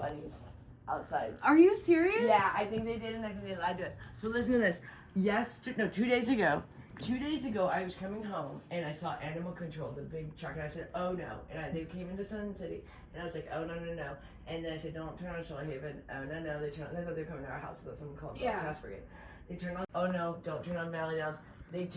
bunnies outside. Are you serious? Yeah, I think they did, and I think they lied to us. So listen to this. 2 days ago. 2 days ago, I was coming home, and I saw Animal Control, the big truck, and I said, oh, no. And they came into Sun City, and I was like, oh, no. And then I said, don't turn on Shoalhaven. Oh, no. They thought they were coming to our house, so someone called the task brigade. They turned on, oh, no, don't turn on Valley Downs. They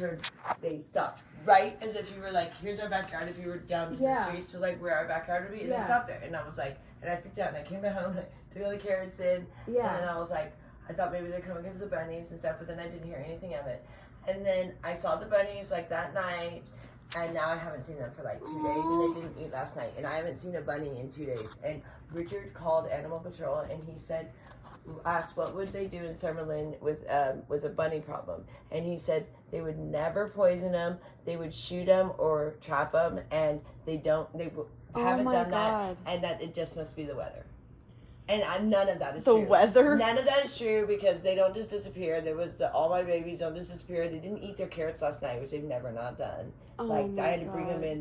stopped right as if you were like, here's our backyard if you were down to the street, so like where our backyard would be, and they stopped there. And I was like, and I freaked out, and I came back home, and I took all the carrots in, and then I was like, I thought maybe they're coming because of the bunnies and stuff, but then I didn't hear anything of it. And then I saw the bunnies like that night, and now I haven't seen them for like 2 days, and they didn't eat last night, and I haven't seen a bunny in 2 days. And Richard called Animal Patrol, and he said, asked what would they do in Summerlin with a bunny problem, and he said they would never poison them, they would shoot them or trap them, and they haven't done that, and that it just must be the weather. And none of that is true. The weather? None of that is true because they don't just disappear. There was all my babies don't just disappear. They didn't eat their carrots last night, which they've never not done. I had to bring them in.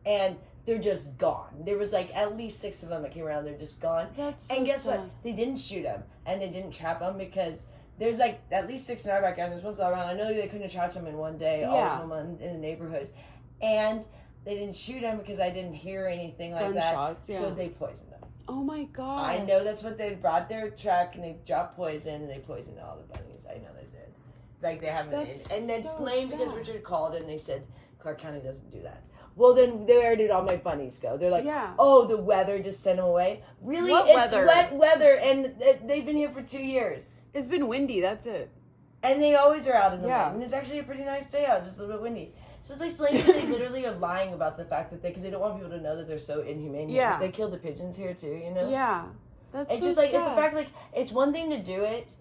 And they're just gone. There was like at least 6 of them that came around. They're just gone. And guess what? They didn't shoot them and they didn't trap them because there's like at least 6 in our backyard. There's ones all around. I know they couldn't have trapped them in one day. All of them in the neighborhood, and they didn't shoot them because I didn't hear anything like Gunshots, that. So they poisoned them. Oh my god! I know that's what they brought their truck and they dropped poison and they poisoned all the bunnies. I know they did. Like they haven't, and it's lame because Richard called and they said Clark County doesn't do that. Well, then where did all my bunnies go? They're like, oh, the weather just sent them away. Really? It's wet weather, and they've been here for 2 years. It's been windy. That's it. And they always are out in the wind. And it's actually a pretty nice day out, just a little bit windy. So it's like they literally are lying about the fact that because they don't want people to know that they're so inhumane. Yeah. They killed the pigeons here too, you know? Yeah. That's it's so just like, sad. it's the fact, like, it's one thing to do it,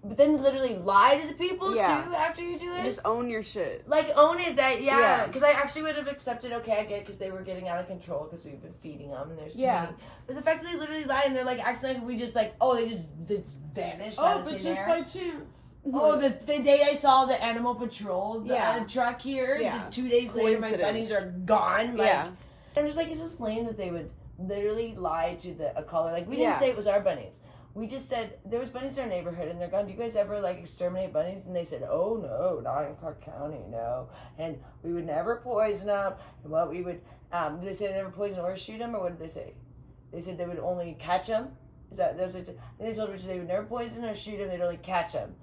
but then literally lie to the people too after you do it. Just own your shit. Like, own it that, because I actually would have accepted, okay, I get it, because they were getting out of control because we've been feeding them and there's too many. But the fact that they literally lie and they're like, acting like we just like, they just vanished out of thin air. by chance. Oh, the day I saw the Animal Patrol truck here, the 2 days later my bunnies are gone. Like, I'm just like, it's just lame that they would literally lie to a caller. Like, we didn't say it was our bunnies. We just said, there was bunnies in our neighborhood, and they're gone. Do you guys ever, like, exterminate bunnies? And they said, oh, no, not in Clark County, no. And we would never poison them. And what we would, did they say they never poison or shoot them, or what did they say? They said they would only catch them? Is that what they said? And they told Richard they would never poison or shoot them, they'd only catch them.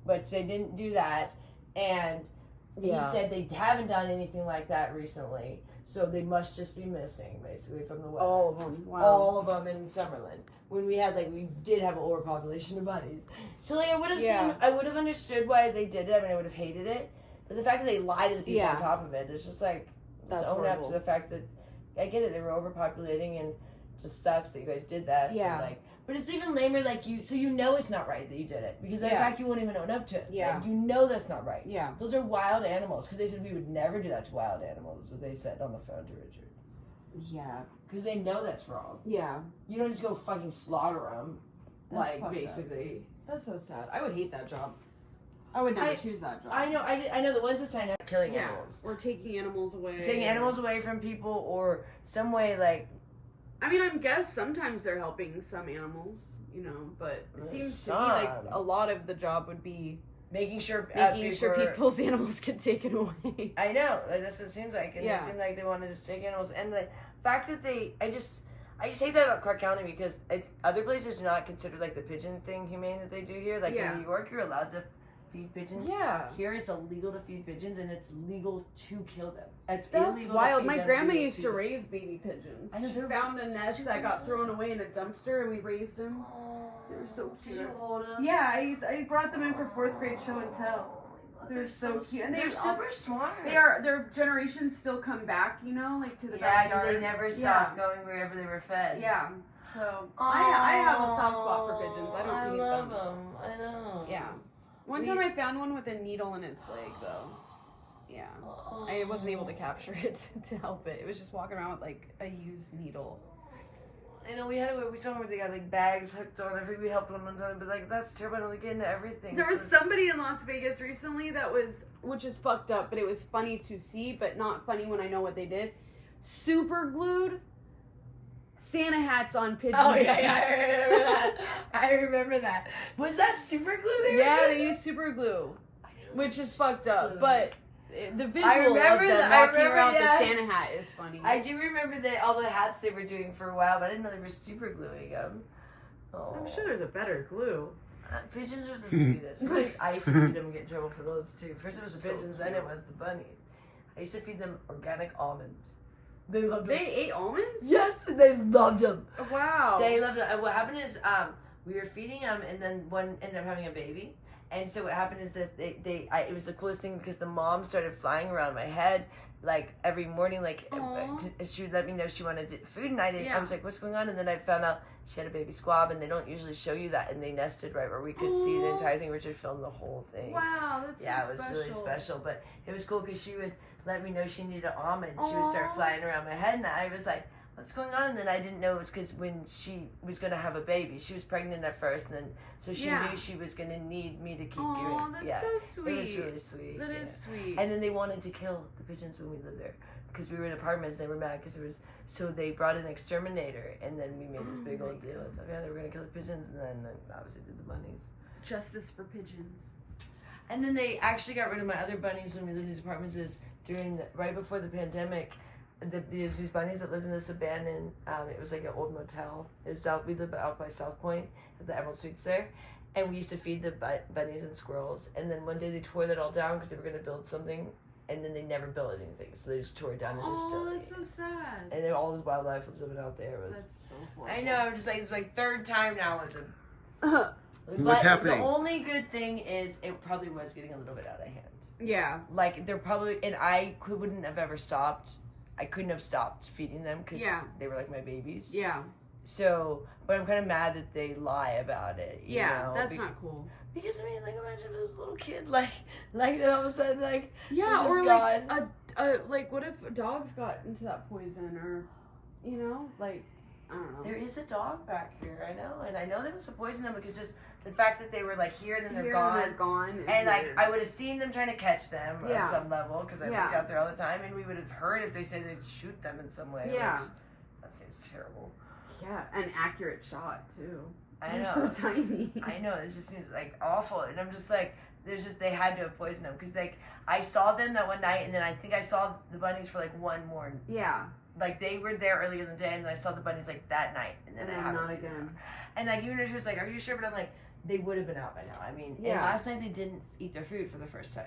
But they didn't do that, and he said they haven't done anything like that recently, so they must just be missing, basically, from the weather. All of them. Wow. All of them in Summerlin. When we did have an overpopulation of bunnies. So, like, I would have understood why they did it. I mean, I would have hated it. But the fact that they lied to the people on top of it, it's just like, just own up to the fact that, I get it, they were overpopulating, and it just sucks that you guys did that. Yeah. And, but it's even lamer, so you know it's not right that you did it. Because the fact you won't even own up to it. Yeah. Like, you know that's not right. Yeah. Those are wild animals. Because they said we would never do that to wild animals, what they said on the phone to Richard. Yeah. Because they know that's wrong. Yeah. You don't just go fucking slaughter them. That's basically. That's so sad. I would hate that job. I would never choose that job. I know the ones that sign up killing animals. Or taking animals away. Taking animals away from people or some way, like... I mean, I guess sometimes they're helping some animals, you know, but it seems to me like a lot of the job would be making sure people's animals get taken away. I know, that's what it seems like, and it seemed like they wanted to take animals, and the fact that I just hate that about Clark County because other places do not consider like the pigeon thing humane that they do here. Like in New York, you're allowed to feed pigeons. Yeah. Here it's illegal to feed pigeons and it's legal to kill them. That's wild. My grandma used to raise baby pigeons. I know, she found a nest that got thrown away in a dumpster and we raised them. They were so cute. Did you hold them? Yeah, I brought them in for 4th grade show and tell. They're so cute. And they're super smart. Their generations still come back, you know, like to the backyard. Yeah, because they never stopped going wherever they were fed. Yeah. So I have a soft spot for pigeons. I don't hate love them. I know. Yeah. One time I found one with a needle in its leg, though. Yeah. I wasn't able to capture it to help it. It was just walking around with, like, a used needle. I know, we saw one where they got, like, bags hooked on. I think we helped one time, but, like, that's terrible. I don't get into everything. There was somebody in Las Vegas recently which is fucked up, but it was funny to see, but not funny when I know what they did. Super glued Santa hats on pigeons. Oh, yeah. I remember that. Was that super glue there? Yeah, they used super glue, which is fucked up. But the visual I remember of them that. walking around with the Santa hat is funny. I do remember that all the hats they were doing for a while, but I didn't know they were super gluing them. Oh. I'm sure there's a better glue. Pigeons were the sweetest. I used to feed them and get in trouble for those too. First it was the pigeons, then it was the bunnies. I used to feed them organic almonds. They loved them. They ate almonds? Yes, they loved them. Wow. They loved them. And what happened is, we were feeding them, and then one ended up having a baby. And so what happened is that it was the coolest thing because the mom started flying around my head like every morning, like she would let me know she wanted food, and I was like, what's going on? And then I found out she had a baby squab, and they don't usually show you that, and they nested right where we could see the entire thing. Richard filmed the whole thing. Wow, that's so special. Yeah, it was really special, but it was cool because she would let me know she needed an almond. She would start flying around my head, and I was like, what's going on? And then I didn't know it was because when she was going to have a baby, she was pregnant at first, and then so she knew she was going to need me to keep giving. Oh, that's so sweet. It was really sweet. That is sweet. And then they wanted to kill the pigeons when we lived there because we were in apartments. They were mad because so they brought an exterminator, and then we made this big old deal with them. Yeah, they were going to kill the pigeons, and then obviously did the bunnies. Justice for pigeons. And then they actually got rid of my other bunnies when we lived in these apartments. Right before the pandemic. There's these bunnies that lived in this abandoned, it was like an old motel. We lived out by South Point, at the Emerald Suites there. And we used to feed the bunnies and squirrels. And then one day they tore that all down because they were going to build something. And then they never built anything. So they just tore it down and just still. Oh, that's so sad. And then all this wildlife was living out there. That's so horrible. I know, I'm just like, it's like third time now with them. What's happening? The only good thing is it probably was getting a little bit out of hand. Yeah. Like, they're probably, and I wouldn't have ever stopped. I couldn't have stopped feeding them because they were like my babies. Yeah. So, but I'm kind of mad that they lie about it. You know? That's not cool. Because I mean, like, imagine if this little kid, like all of a sudden, like, or gone. like like what if dogs got into that poison, or, you know, like, I don't know. There is a dog back here, I know, and I know they must have poisoned them because just the fact that they were like here and then they're gone. And like I would have seen them trying to catch them on some level because I worked out there all the time, and we would have heard if they said they'd shoot them in some way. Yeah, which, that seems terrible. Yeah, an accurate shot too. I know. They're so tiny. I know. It just seems like awful, and I'm just like, they had to have poisoned them because like I saw them that one night, and then I think I saw the bunnies for like one more. Yeah. Like they were there earlier in the day, and then I saw the bunnies like that night, and then I haven't not seen again. them. And like even she was like, "Are you sure?" But I'm like, they would have been out by now. I mean, and last night they didn't eat their food for the first time.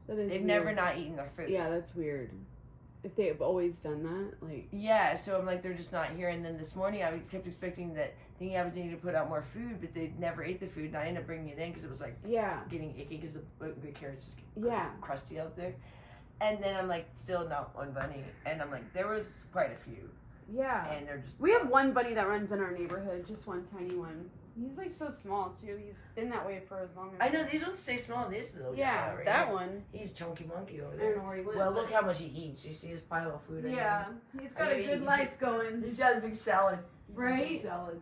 They've weird. Never not eaten their food. Yeah, that's weird. If they've always done that, like. Yeah, so I'm like, they're just not here. And then this morning I kept expecting thinking I was needing to put out more food, but they never ate the food, and I ended up bringing it in because it was like getting icky because the carrots just get crusty out there. And then I'm like, still not one bunny, and I'm like, there was quite a few. Yeah. And they're just. We have one bunny that runs in our neighborhood, just one tiny one. He's like so small too. He's been that way for as long as. I know these ones stay small. This little guy right that here. One. He's chunky monkey over I there. don't know where he went. Well, look how much he eats. You see his pile of food. Yeah, he's got a good life going. He's got a big salad. Right. A big salad.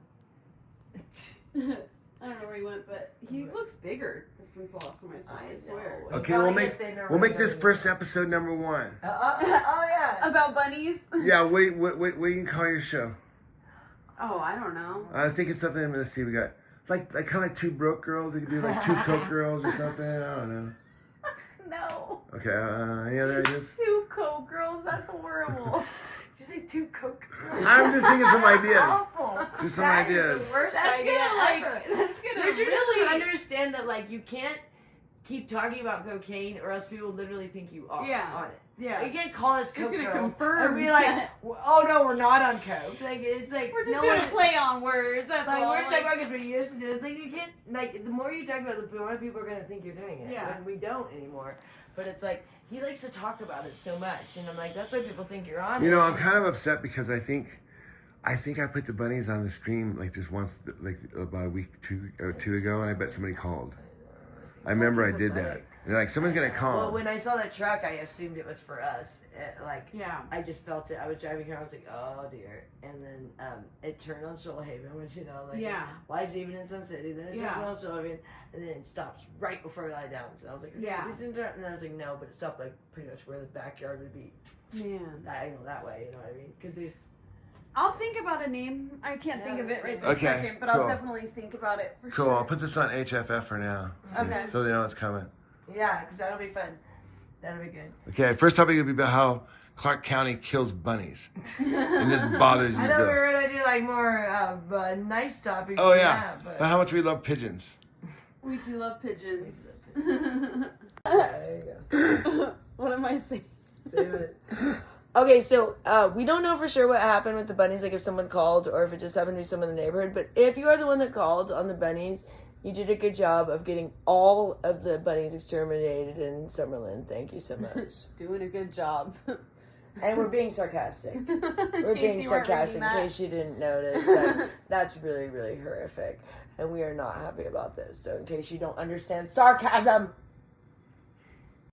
I don't know where he went, but he looks bigger since the last time I saw him. I swear. Okay, we'll make this first episode number 1. Oh yeah. About bunnies. Yeah, what do you call your show? Oh, I don't know. I think it's something. Let's see, we got like kind of like 2 broke girls. We could do like 2 coke girls or something. I don't know. No. Okay, any other ideas? 2 coke girls. That's horrible. Did you say 2 coke girls? I'm just thinking some ideas. That's awful. Just some ideas. Is the worst that's idea ever. That's gonna Richard really doesn't understand that like you can't keep talking about cocaine or else people literally think you are on it. Yeah. You can't call us coke It's gonna girls confirm. and be like, oh no, we're not on coke. Like it's like we're just doing a play on words. That's like all. we're talking about because we used to do. It's like you can't like the more you talk about it, the more people are gonna think you're doing it. Yeah. And we don't anymore. But it's like he likes to talk about it so much, and I'm like, that's why people think you're on it. You know, I'm kind of upset because I think I put the bunnies on the stream like this once, like about a week or two ago, and I bet somebody called. I remember I did that. And like, someone's gonna call. Well, when I saw that truck, I assumed it was for us. Yeah. I just felt it. I was driving here. I was like, oh dear. And then it turned on Shoalhaven, which why is it even in Sun City? Then it turns on Shoalhaven, and then it stops right before we lie down. So I was like, okay, this isn't. And then I was like, no, but it stopped like pretty much where the backyard would be. Man. Diagonal that way. You know what I mean? Because there's. I'll think about a name. I can't think of it right this Okay, second, but cool. I'll definitely think about it for Cool. sure. I'll put this on HFF for now. Okay. So they know it's coming. Yeah, because that'll be fun. That'll be good. Okay, first topic will be about how Clark County kills bunnies. And this bothers you. I know we girls. were going to do like more nice topics. Oh, than yeah. that, but But how much we love pigeons. We do love pigeons. there you go. What am I saying? Save it. Okay, so we don't know for sure what happened with the bunnies, like if someone called or if it just happened to be someone in the neighborhood. But if you are the one that called on the bunnies, you did a good job of getting all of the bunnies exterminated in Summerlin. Thank you so much. Doing a good job. And we're being sarcastic. We're case being you weren't sarcastic in reading that. case you didn't notice. That's really, really horrific. And we are not happy about this. So in case you don't understand sarcasm,